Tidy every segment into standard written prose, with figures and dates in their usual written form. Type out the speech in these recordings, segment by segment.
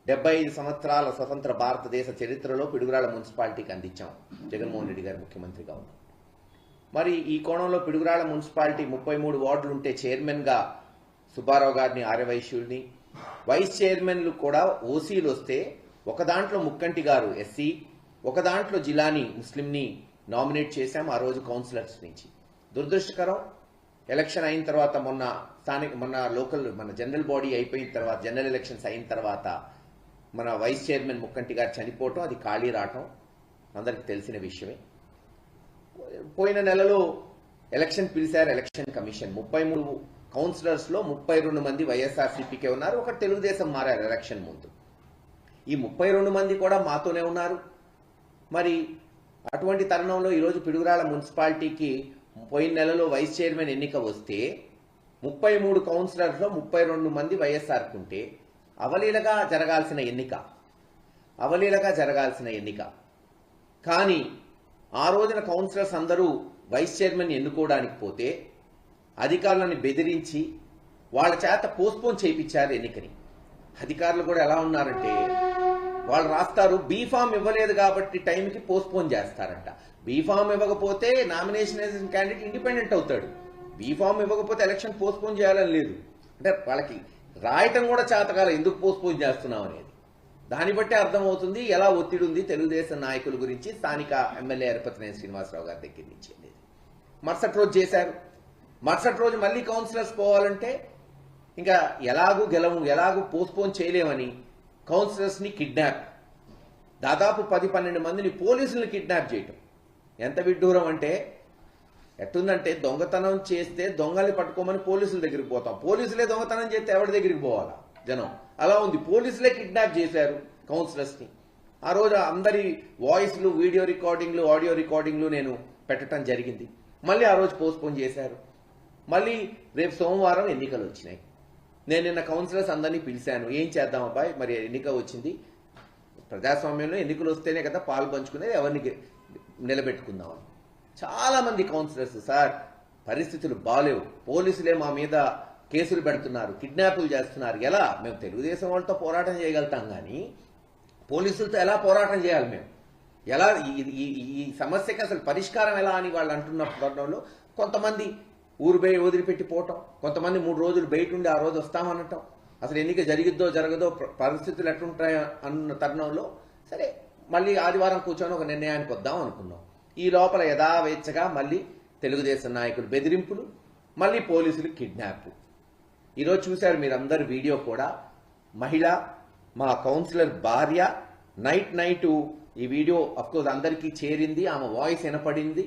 75 సంవత్సరాల స్వతంత్ర భారతదేశ చరిత్రలో పిడుగురాళ్ల మున్సిపాలిటీకి అందించాం జగన్మోహన్ రెడ్డి గారు ముఖ్యమంత్రిగా ఉన్నారు. మరి ఈ కోణంలో పిడుగురాళ్ల మున్సిపాలిటీ 33 వార్డులు ఉంటే చైర్మన్గా సుబ్బారావు గారిని ఆర్యవైశ్యుల్ని, వైస్ చైర్మన్లు కూడా ఓసీలు వస్తే ఒక దాంట్లో ముక్కంటి గారు ఎస్సీ, ఒక దాంట్లో జిలానీ ముస్లింని నామినేట్ చేశాం ఆ రోజు కౌన్సిలర్స్ నుంచి. దురదృష్టకరం, ఎలక్షన్ అయిన తర్వాత మొన్న లోకల్ మన జనరల్ బాడీ అయిపోయిన తర్వాత జనరల్ ఎలక్షన్స్ అయిన తర్వాత మన వైస్ చైర్మన్ ముక్కంటి గారు చనిపోవటం, అది ఖాళీ రావటం అందరికి తెలిసిన విషయమే. పోయిన నెలలో ఎలక్షన్ పిలిచారు ఎలక్షన్ కమిషన్. 33 కౌన్సిలర్స్ లో 32 మంది వైఎస్ఆర్సీపీకే ఉన్నారు, ఒక తెలుగుదేశం మారారు ఎలక్షన్ ముందు. ఈ 32 మంది కూడా మాతోనే ఉన్నారు. మరి అటువంటి తరుణంలో ఈరోజు పిడుగురాళ్ల మున్సిపాలిటీకి పోయిన నెలలో వైస్ చైర్మన్ ఎన్నిక వస్తే 33 కౌన్సిలర్స్లో 32 మంది వైఎస్ఆర్ కుంటే అవలీలగా జరగాల్సిన ఎన్నిక. కానీ ఆ రోజున కౌన్సిలర్స్ అందరూ వైస్ చైర్మన్ ఎన్నుకోవడానికి పోతే అధికారులను బెదిరించి వాళ్ళ చేత పోస్ట్పోన్ చేయించారు ఎన్నికని. అధికారులు కూడా ఎలా ఉన్నారంటే వాళ్ళు రాస్తారు బీఫామ్ ఇవ్వలేదు కాబట్టి టైంకి పోస్ట్పోన్ చేస్తారంట. బీఫామ్ ఇవ్వకపోతే నామినేషన్ క్యాండిడేట్ ఇండిపెండెంట్ అవుతాడు, బీఫామ్ ఇవ్వకపోతే ఎలక్షన్ పోస్ట్పోన్ చేయాలని లేదు. అంటే వాళ్ళకి రాయటం కూడా చేతకాల ఎందుకు పోస్ట్పోన్ చేస్తున్నాం అనేది. దాన్ని బట్టి అర్థమవుతుంది ఎలా ఒత్తిడి ఉంది తెలుగుదేశం నాయకుల గురించి స్థానిక ఎమ్మెల్యే ఎరపతినేని శ్రీనివాసరావు గారి దగ్గర నుంచి. మరుసటి రోజు చేశారు. మరుసటి రోజు మళ్ళీ కౌన్సిలర్స్ పోవాలంటే ఇంకా ఎలాగూ పోస్ట్పోన్ చేయలేమని కౌన్సిలర్స్ ని కిడ్నాప్, దాదాపు 10-12 మందిని పోలీసులను కిడ్నాప్ చేయటం. ఎంత విడ్డూరం అంటే ఎట్టుందంటే దొంగతనం చేస్తే దొంగల్ని పట్టుకోమని పోలీసుల దగ్గరికి పోతాం, పోలీసులే దొంగతనం చేస్తే ఎవరి దగ్గరికి పోవాలా జనం, అలా ఉంది. పోలీసులే కిడ్నాప్ చేశారు కౌన్సిలర్స్ ని. ఆ రోజు అందరి వాయిస్లు, వీడియో రికార్డింగ్లు, ఆడియో రికార్డింగ్లు నేను పెట్టడం జరిగింది. మళ్ళీ ఆ రోజు పోస్ట్పోన్ చేశారు. మళ్ళీ రేపు సోమవారం ఎన్నికలు వచ్చినాయి. నేను నిన్న కౌన్సిలర్స్ అందరినీ పిలిచాను, ఏం చేద్దాం అబ్బాయి, మరి ఎన్నిక వచ్చింది, ప్రజాస్వామ్యంలో ఎన్నికలు వస్తేనే కదా పాలు పంచుకునేది, ఎవరిని నిలబెట్టుకుందామని. చాలా మంది కౌన్సిలర్స్, సార్ పరిస్థితులు బాలేవు, పోలీసులే మా మీద కేసులు పెడుతున్నారు, కిడ్నాపులు చేస్తున్నారు, ఎలా మేము తెలుగుదేశం వాళ్ళతో పోరాటం చేయగలుగుతాం కానీ పోలీసులతో ఎలా పోరాటం చేయాలి, మేము ఎలా ఈ సమస్యకి అసలు పరిష్కారం ఎలా అని వాళ్ళు అంటున్న తరుణంలో కొంతమంది ఊరు వదిలిపెట్టి పోవటం, కొంతమంది 3 రోజులు బయట ఉండి ఆ రోజు వస్తామనటం, అసలు ఎన్నిక జరిగిద్దో జరగదో పరిస్థితులు ఎట్లుంటాయో అన్న తరుణంలో సరే మళ్ళీ ఆదివారం కూర్చొని ఒక నిర్ణయానికి వద్దాం అనుకున్నాం. ఈ లోపల యథావేచ్ఛగా మళ్ళీ తెలుగుదేశం నాయకులు బెదిరింపులు, మళ్ళీ పోలీసులు కిడ్నాప్. ఈరోజు చూశారు మీరందరు వీడియో కూడా, మహిళ మా కౌన్సిలర్ భార్య నైట్ ఈ వీడియో అఫ్కోర్స్ అందరికీ చేరింది, ఆమె వాయిస్ వినపడింది.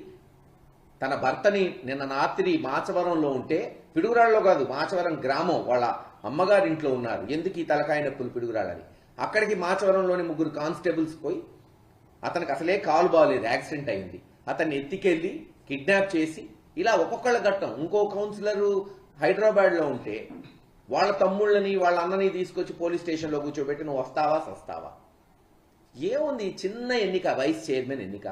తన భర్తని నిన్న రాత్రి మాచవరంలో ఉంటే, పిడుగురాళ్ళలో కాదు మాచవరం గ్రామం, వాళ్ళ అమ్మగారి ఇంట్లో ఉన్నారు, ఎందుకు ఈ తలకాయ నొప్పులు పిడుగురాళ్ళని, అక్కడికి మాచవరంలోని 3 కానిస్టేబుల్స్ పోయి అతనికి అసలే కాలు బాగలేదు, యాక్సిడెంట్ అయింది, అతన్ని ఎత్తికెళ్లి కిడ్నాప్ చేసి ఇలా ఒక్కొక్కళ్ళ ఘట్టం. ఇంకో కౌన్సిలరు హైదరాబాద్లో ఉంటే వాళ్ళ తమ్ముళ్ళని వాళ్ళ అన్నని తీసుకొచ్చి పోలీస్ స్టేషన్లో కూర్చోబెట్టి నువ్వు వస్తావా సస్తావా. ఏముంది, చిన్న ఎన్నిక, వైస్ చైర్మన్ ఎన్నిక.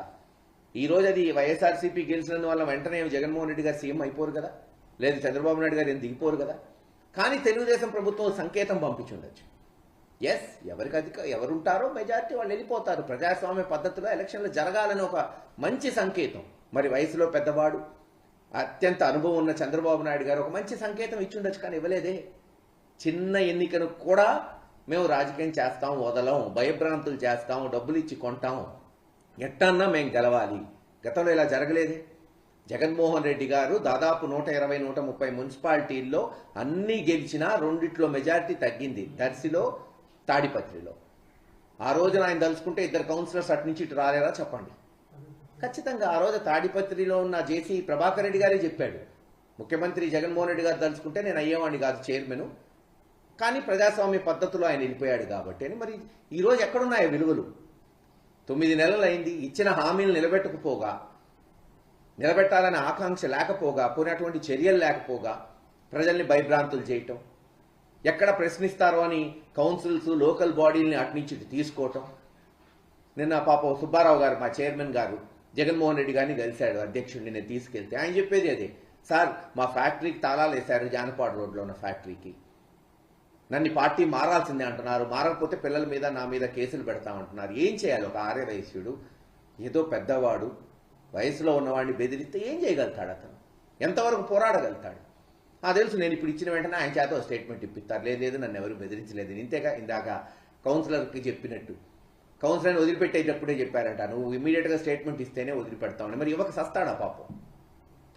ఈ రోజు అది వైఎస్ఆర్సీపీ గెలిచినందు వల్ల వెంటనే జగన్మోహన్ రెడ్డి గారు సీఎం అయిపోరు కదా, లేదు చంద్రబాబు నాయుడు గారు ఏం దిగిపోరు కదా. కానీ తెలుగుదేశం ప్రభుత్వం సంకేతం పంపించుండొచ్చు, ఎస్ ఎవరుంటారో మెజార్టీ వాళ్ళు వెళ్ళిపోతారు, ప్రజాస్వామ్య పద్ధతిలో ఎలక్షన్లు జరగాలని ఒక మంచి సంకేతం. మరి వయసులో పెద్దవాడు, అత్యంత అనుభవం ఉన్న చంద్రబాబు నాయుడు గారు ఒక మంచి సంకేతం ఇచ్చుండొచ్చు, కానీ ఇవ్వలేదే. చిన్న ఎన్నికను కూడా మేము రాజకీయం చేస్తాం, వదలం, భయభ్రాంతులు చేస్తాం, డబ్బులు ఇచ్చి కొంటాం, ఎట్టన్నా మేము గెలవాలి. గతంలో ఇలా జరగలేదే. జగన్మోహన్ రెడ్డి గారు దాదాపు 120-130 మున్సిపాలిటీల్లో అన్ని గెలిచినా 2 మెజార్టీ తగ్గింది, దర్శిలో తాడిపత్రిలో. ఆ రోజున ఆయన తలుచుకుంటే 2 కౌన్సిలర్స్ అటు నుంచి ఇటు రాలేరా చెప్పండి. ఖచ్చితంగా ఆ రోజు తాడిపత్రిలో ఉన్న జేసీ ప్రభాకర్ రెడ్డి గారే చెప్పాడు, ముఖ్యమంత్రి జగన్మోహన్ రెడ్డి గారు తలుచుకుంటే నేను అయ్యేవాడిని కాదు చైర్మన్, కానీ ప్రజాస్వామ్య పద్ధతిలో ఆయన వెళ్ళిపోయాడు కాబట్టి అని. మరి ఈరోజు ఎక్కడున్నాయి విలువలు? 9 నెలలు అయింది, ఇచ్చిన హామీలు నిలబెట్టాలనే ఆకాంక్ష లేకపోగా, పోయినటువంటి చర్యలు లేకపోగా ప్రజల్ని భయభ్రాంతులు చేయటం, ఎక్కడ ప్రశ్నిస్తారో అని కౌన్సిల్స్, లోకల్ బాడీలని అట్నుంచి తీసుకోవటం. నిన్న పాపం సుబ్బారావు గారు, మా చైర్మన్ గారు, జగన్మోహన్ రెడ్డి గారిని కలిశాడు, అధ్యక్షుడిని నేను తీసుకెళ్తే ఆయన చెప్పేది అదే, సార్ మా ఫ్యాక్టరీకి తాళాలు వేశారు, జానపాడు రోడ్లో ఉన్న ఫ్యాక్టరీకి, నన్ను పార్టీ మారాల్సిందే అంటున్నారు. మారకపోతే పిల్లల మీద నా మీద కేసులు పెడతామంటున్నారు. ఏం చేయాలి? ఒక ఆర్య వైశ్యుడు, ఏదో పెద్దవాడు, వయసులో ఉన్నవాడిని బెదిరిస్తే ఏం చేయగలుగుతాడు? అతను ఎంతవరకు పోరాడగలుగుతాడు? తెలుసు, నేను ఇప్పుడు ఇచ్చిన వెంటనే ఆయన చేత స్టేట్మెంట్ ఇప్పిస్తారు. లేదు నన్ను ఎవరు బెదిరించలేదు. ఇంతేగా ఇందాక కౌన్సిలర్కి చెప్పినట్టు, కౌన్సిలర్ని వదిలిపెట్టేటప్పుడే చెప్పారంట, నువ్వు ఇమీడియట్గా స్టేట్మెంట్ ఇస్తేనే వదిలిపెడతామని. మరి ఇవ్వక సస్తాడా పాపం?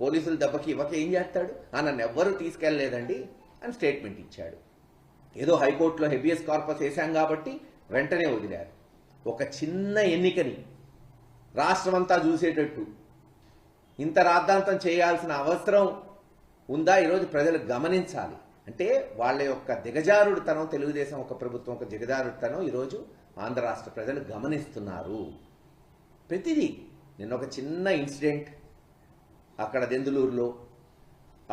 పోలీసులు దెబ్బకి ఇవ్వక ఏం చేస్తాడు? నన్ను ఎవ్వరూ తీసుకెళ్ళలేదండి అని స్టేట్మెంట్ ఇచ్చాడు. ఏదో హైకోర్టులో హెబియస్ కార్పస్ వేశాం కాబట్టి వెంటనే వదిలారు. ఒక చిన్న ఎన్నికని రాష్ట్రమంతా చూసేటట్టు ఇంత రాద్ధాంతం చేయాల్సిన అవసరం ఉందా? ఈరోజు ప్రజలు గమనించాలి. అంటే వాళ్ళ యొక్క దిగజారుడుతనం, తెలుగుదేశం ఒక ప్రభుత్వం ఒక దిగజారుడుతనం ఈరోజు ఆంధ్ర రాష్ట్ర ప్రజలు గమనిస్తున్నారు. ప్రతిదీ. నిన్న ఒక చిన్న ఇన్సిడెంట్ అక్కడ దెందులూరులో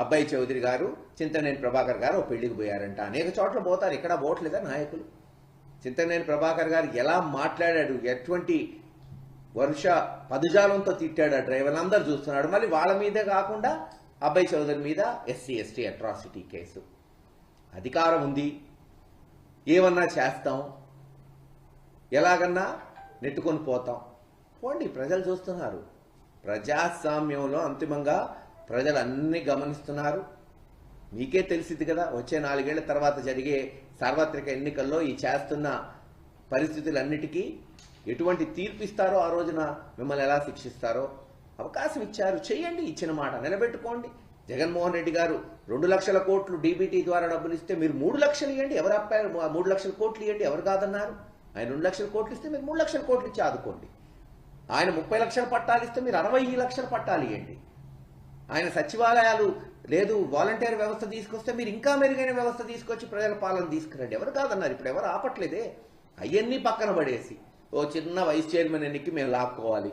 అబ్బాయి చౌదరి గారు, చింతనేని ప్రభాకర్ గారు ఒక పెళ్లికి పోయారంట. అనేక చోట్ల పోతారు, ఇక్కడ పోవట్లేదా నాయకులు? చింతనేని ప్రభాకర్ గారు ఎలా మాట్లాడాడు, ఎటువంటి వర్ష పదుజాలంతో తిట్టాడు ఆ డ్రైవర్ని అందరూ చూస్తున్నాడు. మళ్ళీ వాళ్ళ మీదే కాకుండా అబ్బాయి చౌదరి మీద SC/ST అట్రాసిటీ కేసు. అధికారం ఉంది, ఏమన్నా చేస్తాం, ఎలాగన్నా నెట్టుకొని పోతాం. పోండి, ప్రజలు చూస్తున్నారు. ప్రజాస్వామ్యంలో అంతిమంగా ప్రజలు అన్ని గమనిస్తున్నారు. మీకే తెలిసింది కదా, వచ్చే 4 ఏళ్ల తర్వాత జరిగే సార్వత్రిక ఎన్నికల్లో ఈ చేస్తున్న పరిస్థితులన్నిటికీ ఎటువంటి తీర్పు ఇస్తారో, ఆ రోజున మిమ్మల్ని ఎలా శిక్షిస్తారో. అవకాశం ఇచ్చారు, చేయండి, ఇచ్చిన మాట నిలబెట్టుకోండి. జగన్మోహన్ రెడ్డి గారు 2 లక్షల కోట్లు DBT ద్వారా డబ్బులు ఇస్తే మీరు 3 లక్షలు ఇవ్వండి. ఎవరు అప్పారు? 3 లక్షల కోట్లు ఇవ్వండి, ఎవరు కాదన్నారు? ఆయన 2 లక్షల కోట్లు ఇస్తే మీరు 3 లక్షల కోట్లు ఇచ్చి ఆదుకోండి. ఆయన 30 లక్షల పట్టాలు ఇస్తే మీరు 60 లక్షల పట్టాలు ఇవ్వండి. ఆయన సచివాలయాలు లేదు, వాలంటీర్ వ్యవస్థ తీసుకొస్తే మీరు ఇంకా మెరుగైన వ్యవస్థ తీసుకొచ్చి ప్రజల పాలన తీసుకురండి. ఎవరు కాదన్నారు? ఇప్పుడు ఎవరు ఆపట్లేదే. అవన్నీ పక్కన పడేసి ఓ చిన్న వైస్ చైర్మన్ ఎన్నికకి మేము లాక్కోవాలి,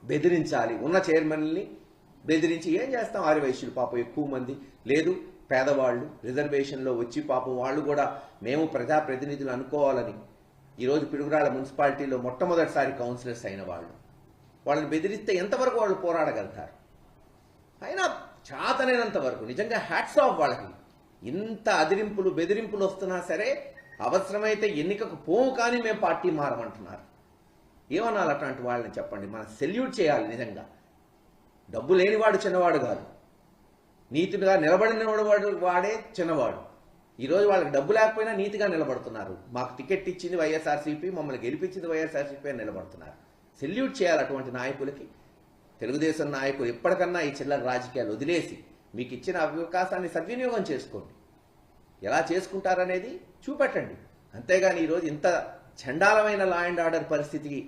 బెదిరించాలి. ఉన్న చైర్మన్ని బెదిరించి ఏం చేస్తాం? ఆర్య వైశ్యులు పాపం ఎక్కువ మంది, లేదు పేదవాళ్ళు రిజర్వేషన్లో వచ్చి పాపం వాళ్ళు కూడా మేము ప్రజాప్రతినిధులు అనుకోవాలని ఈరోజు పిడుగురాళ్ళ మున్సిపాలిటీలో మొట్టమొదటిసారి కౌన్సిలర్స్ అయిన వాళ్ళని బెదిరిస్తే ఎంతవరకు వాళ్ళు పోరాడగలుగుతారు? అయినా చాతనైనంత వరకు నిజంగా హ్యాట్స్ ఆఫ్ వాళ్ళకి. ఇంత అదిరింపులు బెదిరింపులు వస్తున్నా సరే అవసరమైతే ఎన్నికకు పోము కానీ మేము పార్టీ మారమంటున్నారు. ఏమనాలి అట్లాంటి వాళ్ళని? చెప్పండి. మనం సెల్యూట్ చేయాలి. నిజంగా డబ్బు లేనివాడు చిన్నవాడు కాదు, నీతిగా నిలబడిన వాడే చిన్నవాడు. ఈరోజు వాళ్ళకి డబ్బు లేకపోయినా నీతిగా నిలబడుతున్నారు. మాకు టికెట్ ఇచ్చింది వైఎస్ఆర్సీపీ, మమ్మల్ని గెలిపించింది వైఎస్ఆర్సీపీ అని నిలబడుతున్నారు. సెల్యూట్ చేయాలి అటువంటి నాయకులకి. తెలుగుదేశం నాయకులు ఎప్పటికన్నా ఈ చిల్లర రాజకీయాలు వదిలేసి మీకు ఇచ్చిన అవకాశాన్ని సద్వినియోగం చేసుకోండి. ఎలా చేసుకుంటారనేది చూపెట్టండి. అంతేగాని ఈరోజు ఇంత చండాలమైన లా అండ్ ఆర్డర్ పరిస్థితికి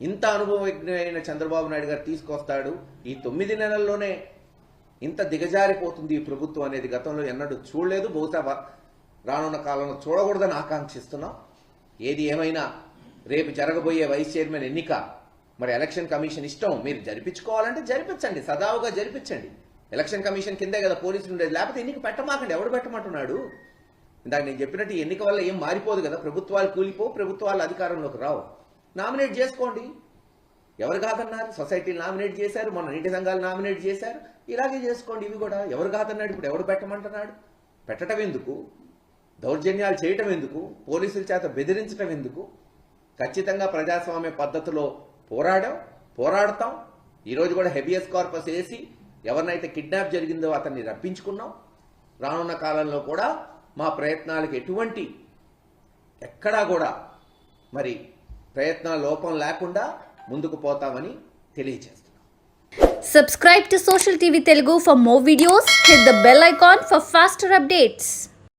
ఇంత అనుభవజ్ఞమైన చంద్రబాబు నాయుడు గారు తీసుకొస్తాడు. ఈ 9 నెలల్లోనే ఇంత దిగజారిపోతుంది ఈ ప్రభుత్వం అనేది గతంలో ఎన్నడూ చూడలేదు. బహుశా రానున్న కాలంలో చూడకూడదని ఆకాంక్షిస్తున్నాం. ఏది ఏమైనా రేపు జరగబోయే వైస్ చైర్మన్ ఎన్నిక మరి ఎలక్షన్ కమిషన్ ఇష్టం. మీరు జరిపించుకోవాలంటే జరిపించండి, సదావుగా జరిపించండి. ఎలక్షన్ కమిషన్ కిందే కదా పోలీసులు ఉండేది. లేకపోతే ఎన్నిక పెట్టమాకండి. ఎవడు పెట్టమంటున్నాడు? ఇందాక నేను చెప్పినట్టు ఈ ఎన్నిక వల్ల ఏం మారిపోదు కదా. ప్రభుత్వాలు కూలిపోవు, ప్రభుత్వాలు అధికారంలోకి రావు. నామినేట్ చేసుకోండి. ఎవరు కాదన్నారు? సొసైటీలు నామినేట్ చేశారు, మొన్న నీటి సంఘాలు నామినేట్ చేశారు. ఇలాగే చేసుకోండి ఇవి కూడా. ఎవరు కాదన్నాడు? ఇప్పుడు ఎవడు పెట్టమంటున్నాడు? పెట్టడం ఎందుకు? దౌర్జన్యాలు చేయటం ఎందుకు? పోలీసుల చేత బెదిరించడం ఎందుకు? ఖచ్చితంగా ప్రజాస్వామ్య పద్ధతిలో పోరాడతాం. ఈరోజు కూడా హెబియస్ కార్పస్ వేసి ఎవరినైతే కిడ్నాప్ జరిగిందో అతన్ని రప్పించుకున్నాం. రానున్న కాలంలో కూడా మా ప్రయత్నాలకు ఎక్కడా కూడా మరి ప్రయత్నాల లోపం లేకుండా ముందుకు పోతామని తెలియజేస్తున్నాం. Subscribe to Social TV Telugu for more videos. Hit the bell icon for faster updates.